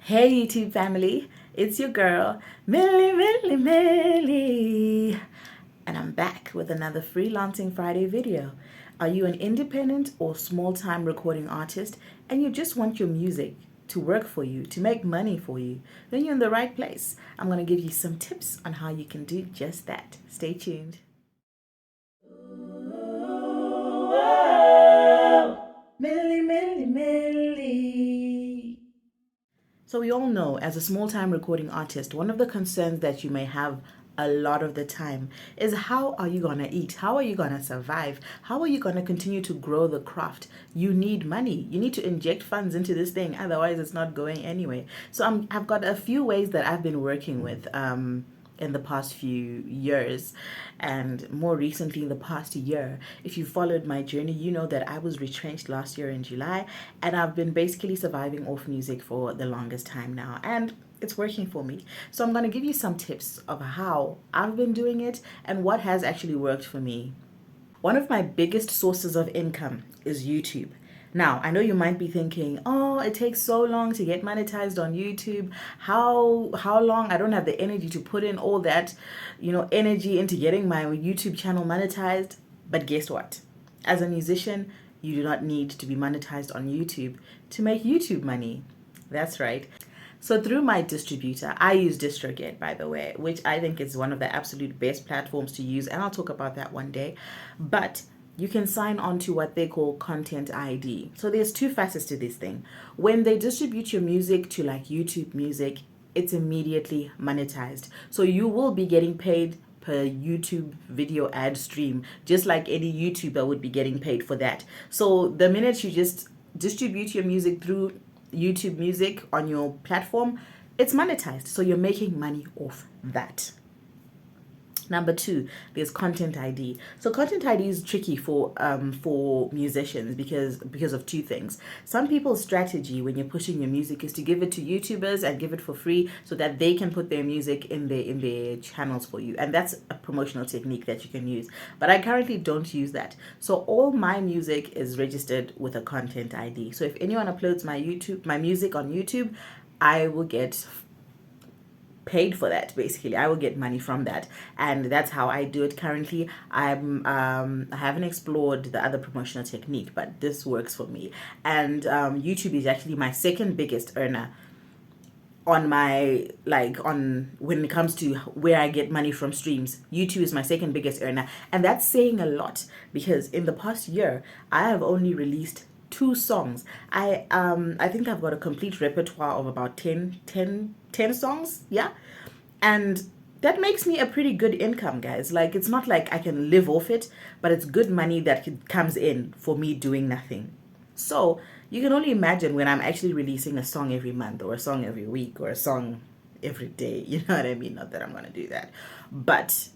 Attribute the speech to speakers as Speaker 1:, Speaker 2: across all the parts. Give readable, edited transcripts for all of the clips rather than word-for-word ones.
Speaker 1: Hey YouTube family, it's your girl, Millie, and I'm back with another Freelancing Friday video. Are you an independent or small-time recording artist and you just want your music to work for you, to make money for you? Then you're in the right place. I'm going to give you some tips on how you can do just that. Stay tuned. Millie. So we all know, as a small-time recording artist, one of the concerns that you may have a lot of the time is how are you going to eat? How are you going to survive? How are you going to continue to grow the craft? You need money. You need to inject funds into this thing. Otherwise, it's not going anywhere. So I've got a few ways that I've been working with in the past few years, and more recently in the past year. If you followed my journey, you know that I was retrenched last year in July, and I've been basically surviving off music for the longest time now, and it's working for me. So I'm going to give you some tips of how I've been doing it and what has actually worked for me. One of my biggest sources of income is YouTube. Now, I know you might be thinking, "Oh, it takes so long to get monetized on YouTube. How long? I don't have the energy to put in all that, energy into getting my YouTube channel monetized." But guess what? As a musician, you do not need to be monetized on YouTube to make YouTube money. That's right. So through my distributor, I use DistroKid, by the way, which I think is one of the absolute best platforms to use, and I'll talk about that one day. But you can sign on to what they call Content ID. So there's two facets to this thing. When they distribute your music to like YouTube Music, it's immediately monetized. So you will be getting paid per YouTube video ad stream, just like any YouTuber would be getting paid for that. So the minute you just distribute your music through YouTube Music on your platform, it's monetized. So you're making money off that. Number two, there's Content ID. So Content ID is tricky for musicians because of two things. Some people's strategy when you're pushing your music is to give it to YouTubers and give it for free so that they can put their music in their channels for you, and that's a promotional technique that you can use. But I currently don't use that. So all my music is registered with a Content ID. So if anyone uploads my music on YouTube, I will get paid for that. Basically, I will get money from that, and that's how I do it currently. I haven't explored the other promotional technique, but this works for me. And YouTube is actually my second biggest earner on my on when it comes to where I get money from streams. YouTube is my second biggest earner, and that's saying a lot because in the past year I have only released 2 songs. I think I've got a complete repertoire of about 10 songs, yeah, and that makes me a pretty good income, guys. Like, it's not like I can live off it, but it's good money that comes in for me doing nothing. So you can only imagine when I'm actually releasing a song every month or a song every week or a song every day. You know what I mean? Not that I'm going to do that. But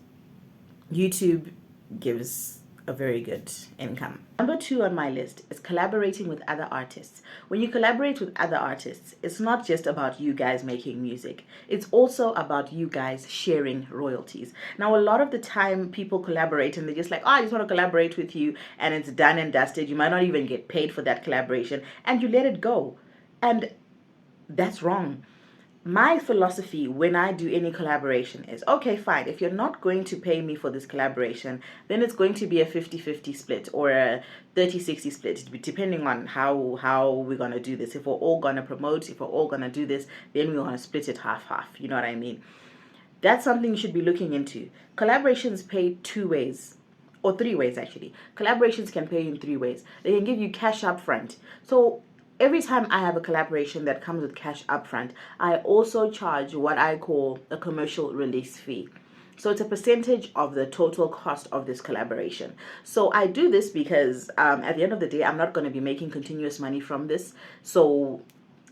Speaker 1: YouTube gives a very good income. Number 2 on my list is collaborating with other artists. When you collaborate with other artists, it's not just about you guys making music. It's also about you guys sharing royalties. Now, a lot of the time people collaborate and they're just like, "Oh, I just want to collaborate with you," and it's done and dusted. You might not even get paid for that collaboration, and you let it go. And that's wrong. My philosophy when I do any collaboration is, okay, fine, if you're not going to pay me for this collaboration, then it's going to be a 50-50 split or a 30-60 split, depending on how we're going to do this. If we're all going to promote, if we're all going to do this, then we're going to split it half-half. You know what I mean? That's something you should be looking into. Collaborations pay 2 ways. Or 3 ways, actually. Collaborations can pay in 3 ways. They can give you cash up front. So every time I have a collaboration that comes with cash upfront, I also charge what I call a commercial release fee. So it's a percentage of the total cost of this collaboration. So I do this because at the end of the day, I'm not going to be making continuous money from this. So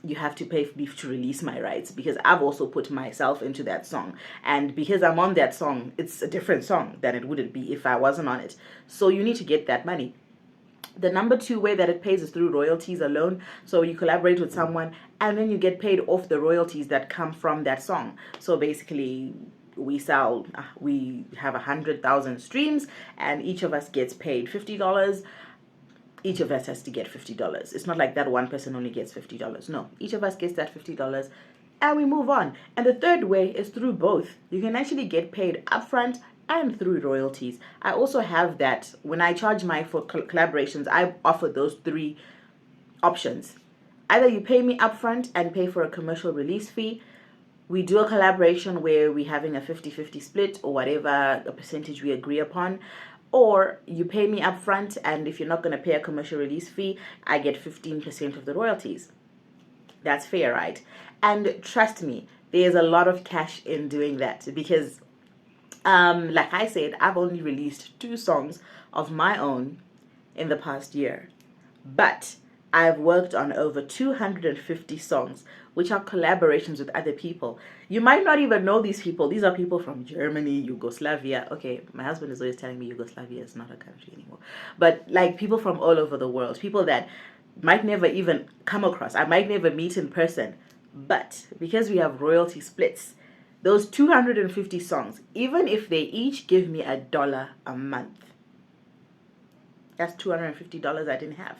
Speaker 1: you have to pay me to release my rights because I've also put myself into that song. And because I'm on that song, it's a different song than it would be if I wasn't on it. So you need to get that money. The number 2 way that it pays is through royalties alone. So you collaborate with someone and then you get paid off the royalties that come from that song. So basically, we have 100,000 streams and each of us gets paid $50. each of us has to get $50. It's not like that one person only gets $50. No, each of us gets that $50 and we move on. And the third way is through both. You can actually get paid upfront and through royalties. I also have that. When I charge for collaborations, I offer those three options. Either you pay me upfront and pay for a commercial release fee. We do a collaboration where we're having a 50-50 split or whatever a percentage we agree upon. Or you pay me upfront, and if you're not going to pay a commercial release fee, I get 15% of the royalties. That's fair, right? And trust me, there's a lot of cash in doing that because, like I said, I've only released 2 songs of my own in the past year. But I've worked on over 250 songs, which are collaborations with other people. You might not even know these people. These are people from Germany, Yugoslavia. Okay, my husband is always telling me Yugoslavia is not a country anymore. But like people from all over the world, people that might never even come across, I might never meet in person. But because we have royalty splits, those 250 songs, even if they each give me $1 a month, that's $250 I didn't have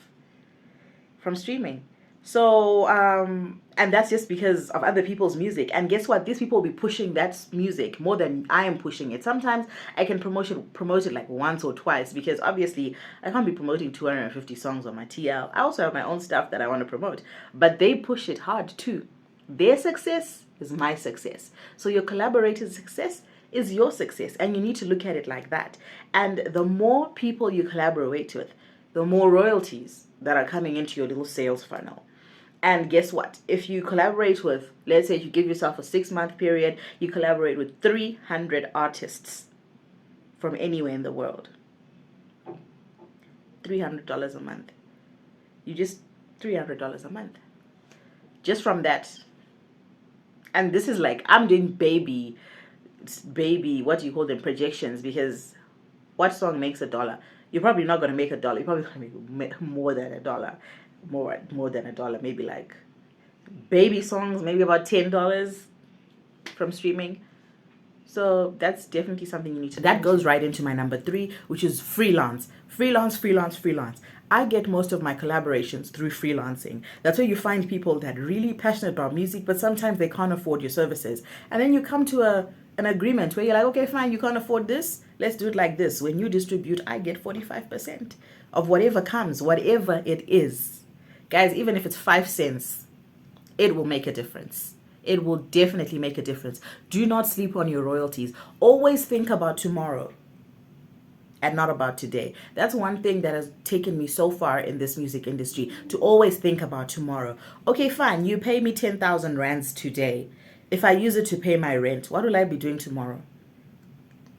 Speaker 1: from streaming. So, and that's just because of other people's music. And guess what? These people will be pushing that music more than I am pushing it. Sometimes I can promote it like once or twice because obviously I can't be promoting 250 songs on my TL. I also have my own stuff that I want to promote, but they push it hard too. Their success is my success. So your collaborator's success is your success, and you need to look at it like that. And the more people you collaborate with, the more royalties that are coming into your little sales funnel. And guess what? If you collaborate with, let's say you give yourself a 6-month period, you collaborate with 300 artists from anywhere in the world. $300 a month. You just $300 a month. Just from that. And this is like, I'm doing baby, what do you call them, projections, because what song makes $1? You're probably not going to make $1. You're probably going to make more than $1. More than $1. Maybe like baby songs, maybe about $10 from streaming. So that's definitely something you need to. That goes right into my number 3, which is freelance. Freelance. I get most of my collaborations through freelancing. That's where you find people that are really passionate about music, but sometimes they can't afford your services. And then you come to an agreement where you're like, okay, fine, you can't afford this. Let's do it like this. When you distribute, I get 45% of whatever comes, whatever it is. Guys, even if it's 5 cents, it will make a difference. It will definitely make a difference. Do not sleep on your royalties. Always think about tomorrow and not about today. That's one thing that has taken me so far in this music industry, to always think about tomorrow. Okay, fine, you pay me 10,000 rands today. If I use it to pay my rent, what will I be doing tomorrow?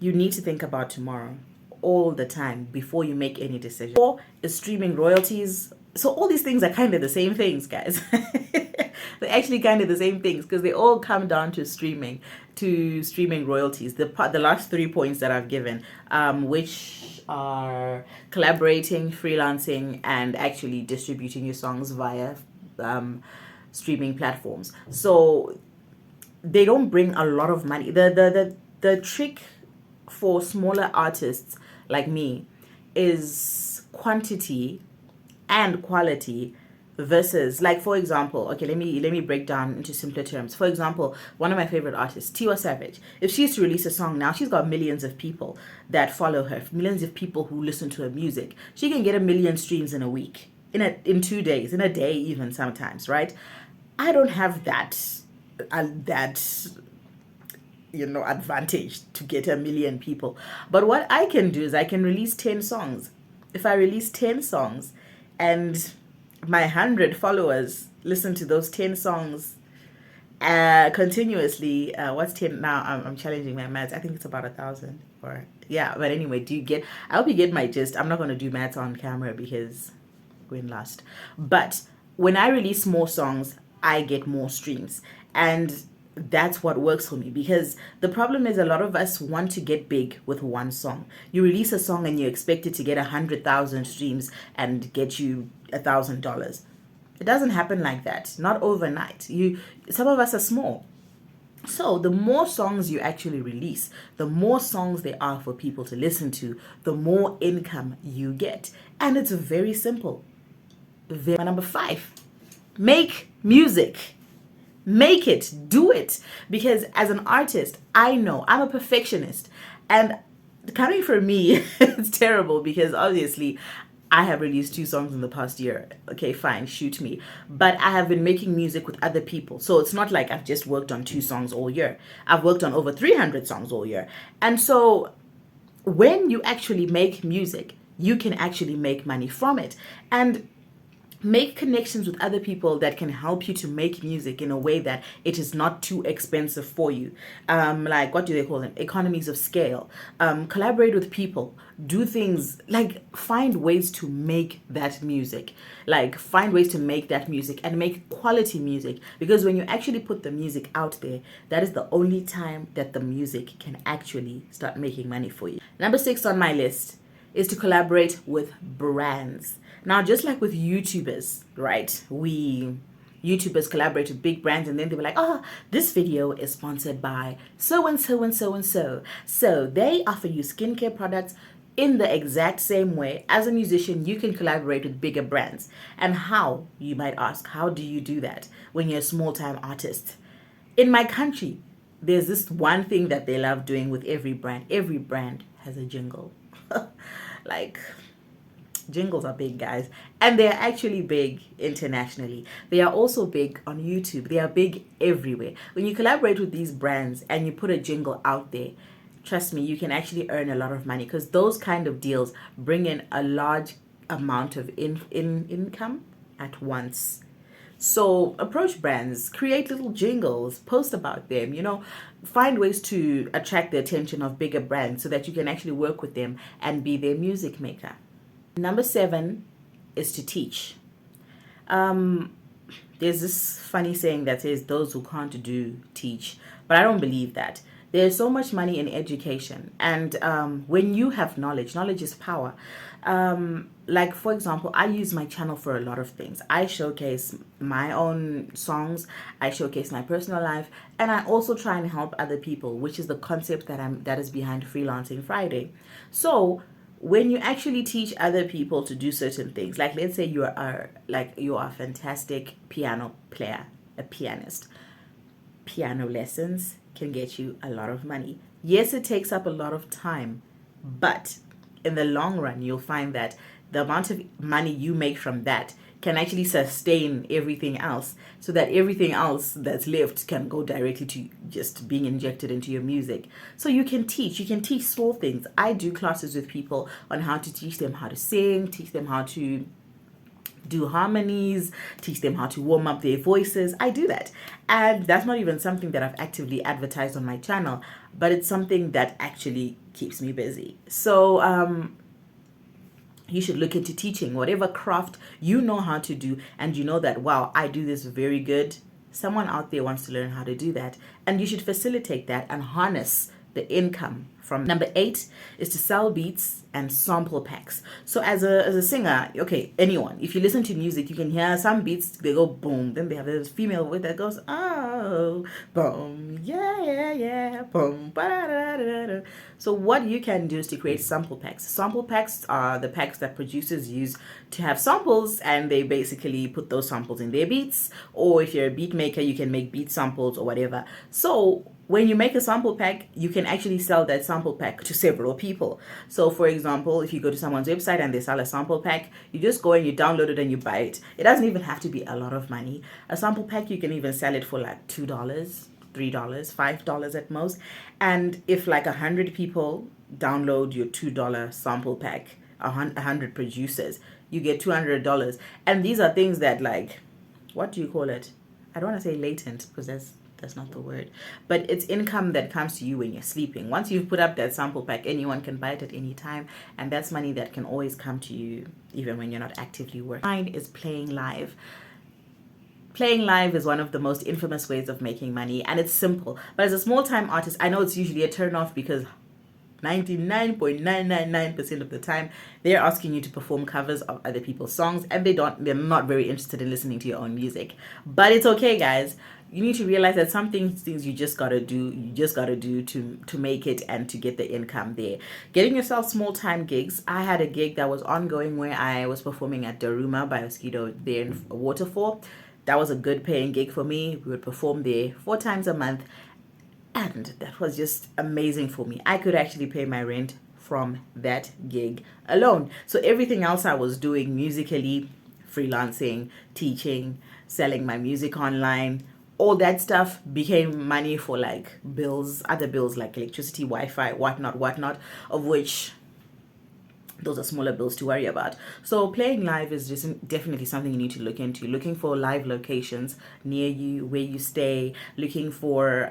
Speaker 1: You need to think about tomorrow all the time before you make any decision. 4 is streaming royalties. So all these things are kind of the same things, guys. They're actually kind of the same things because they all come down to streaming royalties. The last 3 points that I've given, which are collaborating, freelancing, and actually distributing your songs via streaming platforms. So they don't bring a lot of money. The trick for smaller artists like me is quantity and quality versus, like, for example, okay, let me break down into simpler terms. For example, one of my favorite artists, Tiwa Savage, if she's to release a song now, she's got millions of people that follow her, millions of people who listen to her music. She can get 1 million streams in a week, in 2 days, in a day even sometimes, right? I don't have that advantage to get 1 million people. But what I can do is I can release 10 songs. If I release 10 songs and my 100 followers listen to those 10 songs continuously, what's 10 now? I'm challenging my maths. I think it's about 1,000. Or yeah, but anyway, I hope you get my gist. I'm not going to do maths on camera because we're in last. But when I release more songs, I get more streams. And that's what works for me, because the problem is a lot of us want to get big with one song. You release a song and you expect it to get 100,000 streams and get you $1,000. It doesn't happen like that. Not overnight. Some of us are small. So the more songs you actually release, the more songs there are for people to listen to, the more income you get. And it's very simple. Number 5, make music. Make it, do it. Because as an artist, I know I'm a perfectionist. And coming from me, it's terrible because obviously I have released 2 songs in the past year. Okay, fine, shoot me. But I have been making music with other people. So it's not like I've just worked on 2 songs all year. I've worked on over 300 songs all year. And so when you actually make music, you can actually make money from it. And make connections with other people that can help you to make music in a way that it is not too expensive for you. Like, what do they call them? Economies of scale. Collaborate with people. Do things like find ways to make that music. Like, find ways to make that music and make quality music. Because when you actually put the music out there, that is the only time that the music can actually start making money for you. Number 6 on my list is to collaborate with brands. Now, just like with YouTubers, right? YouTubers collaborate with big brands and then they were like, oh, this video is sponsored by so and so and so and so. So they offer you skincare products in the exact same way. As a musician, you can collaborate with bigger brands. And how, you might ask, how do you do that when you're a small-time artist? In my country, there's this one thing that they love doing with every brand. Every brand has a jingle. Like, jingles are big, guys, and they're actually big internationally. They are also big on YouTube. They are big everywhere. When you collaborate with these brands and you put a jingle out there, trust me, you can actually earn a lot of money because those kind of deals bring in a large amount of income at once. So approach brands, create little jingles, post about them, find ways to attract the attention of bigger brands so that you can actually work with them and be their music maker. Number 7 is to teach. There's this funny saying that says those who can't do teach, but I don't believe that. There's so much money in education, and when you have knowledge is power. Like, for example, I use my channel for a lot of things. I showcase my own songs, I showcase my personal life, and I also try and help other people, which is the concept that is behind Freelancing Friday. So when you actually teach other people to do certain things, like let's say you are a fantastic piano player, a pianist, piano lessons can get you a lot of money. Yes, it takes up a lot of time, but in the long run, you'll find that the amount of money you make from that can actually sustain everything else, so that everything else that's left can go directly to just being injected into your music. So you can teach small things. I do classes with people on how to teach them how to sing, teach them how to do harmonies, teach them how to warm up their voices. I do that. And that's not even something that I've actively advertised on my channel, but it's something that actually keeps me busy. So you should look into teaching whatever craft you know how to do, and you know that, wow, I do this very good. Someone out there wants to learn how to do that, and you should facilitate that and harness the income from. Number 8 is to sell beats and sample packs. So as a singer, okay, anyone, if you listen to music, you can hear some beats, they go boom, then they have this female voice that goes, oh, boom, yeah, boom, ba-da-da-da-da. So what you can do is to create sample packs. Sample packs are the packs that producers use to have samples, and they basically put those samples in their beats, or if you're a beat maker, you can make beat samples or whatever. So when you make a sample pack, you can actually sell that sample pack to several people. So for example, if you go to someone's website and they sell a sample pack, you just go and you download it and you buy it. It doesn't even have to be a lot of money. A sample pack, you can even sell it for like $2, $3, $5 at most. And if like 100 people download your $2 sample pack, 100 producers, you get $200. And these are things that, like, what do you call it? I don't want to say latent because that's not the word, but it's income that comes to you when you're sleeping. Once you've put up that sample pack, anyone can buy it at any time, and that's money that can always come to you even when you're not actively working. Mine is playing live. Playing live is one of the most infamous ways of making money, and it's simple. But as a small-time artist, I know it's usually a turn-off because 99.999% of the time, they're asking you to perform covers of other people's songs, and they're not very interested in listening to your own music. But it's okay, guys. You need to realize that some things you just gotta do. You just gotta do to make it and to get the income there. Getting yourself small time gigs. I had a gig that was ongoing where I was performing at Daruma by Mosquito there in Waterfall. That was a good paying gig for me. We would perform there 4 times a month, and that was just amazing for me. I could actually pay my rent from that gig alone. So everything else I was doing musically, freelancing, teaching, selling my music online, all that stuff became money for like bills, other bills like electricity, Wi-Fi, whatnot, of which those are smaller bills to worry about. So playing live is just definitely something you need to look into. Looking for live locations near you, where you stay, looking for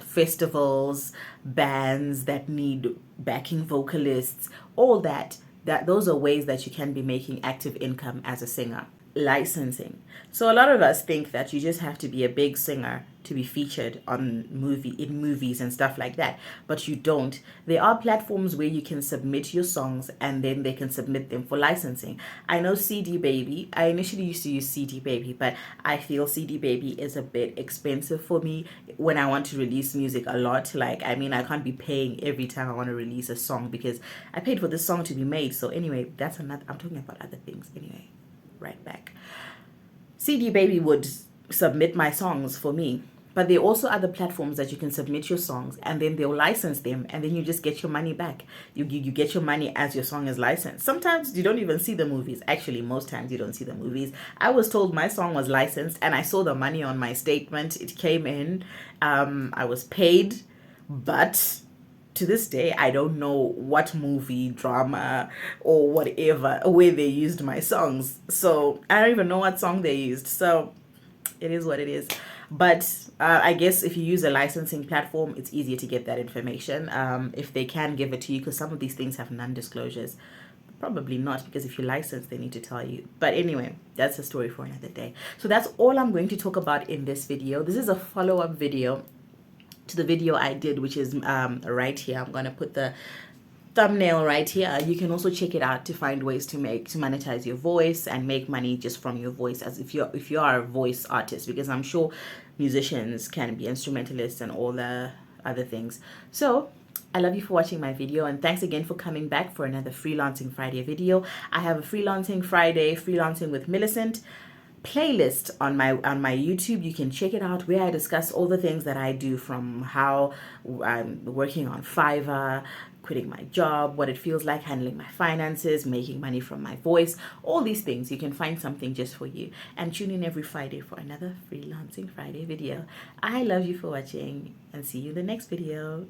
Speaker 1: festivals, bands that need backing vocalists, all that. Those are ways that you can be making active income as a singer. Licensing. So a lot of us think that you just have to be a big singer to be featured in movies and stuff like that, but you don't. There are platforms where you can submit your songs and then they can submit them for licensing. I know CD Baby. I initially used to use CD Baby, but I feel CD Baby is a bit expensive for me when I want to release music a lot. Like, I mean, I can't be paying every time I want to release a song because I paid for this song to be made. So anyway, that's another, I'm talking about other things anyway. Right back. CD Baby would submit my songs for me, but there are also other platforms that you can submit your songs and then they'll license them, and then you just get your money back. You get your money as your song is licensed. Sometimes you don't even see the movies. Actually, most times you don't see the movies. I was told my song was licensed and I saw the money on my statement. It came in. I was paid, but to this day, I don't know what movie, drama, or whatever where they used my songs. So I don't even know what song they used. So it is what it is. But I guess if you use a licensing platform, it's easier to get that information. If they can give it to you, because some of these things have non-disclosures. Probably not, because if you license, they need to tell you. But anyway, that's a story for another day. So that's all I'm going to talk about in this video. This is a follow-up video to the video I did, which is right here. I'm gonna put the thumbnail right here. You can also check it out to find ways to monetize your voice and make money just from your voice, as if you are a voice artist, because I'm sure musicians can be instrumentalists and all the other things. So I love you for watching my video, and thanks again for coming back for another Freelancing Friday video. I have a Freelancing Friday, Freelancing with Millicent playlist on my YouTube. You can check it out, where I discuss all the things that I do, from how I'm working on Fiverr, quitting my job, what it feels like handling my finances, making money from my voice, all these things. You can find something just for you, and tune in every Friday for another Freelancing Friday video. I love you for watching, and see you in the next video.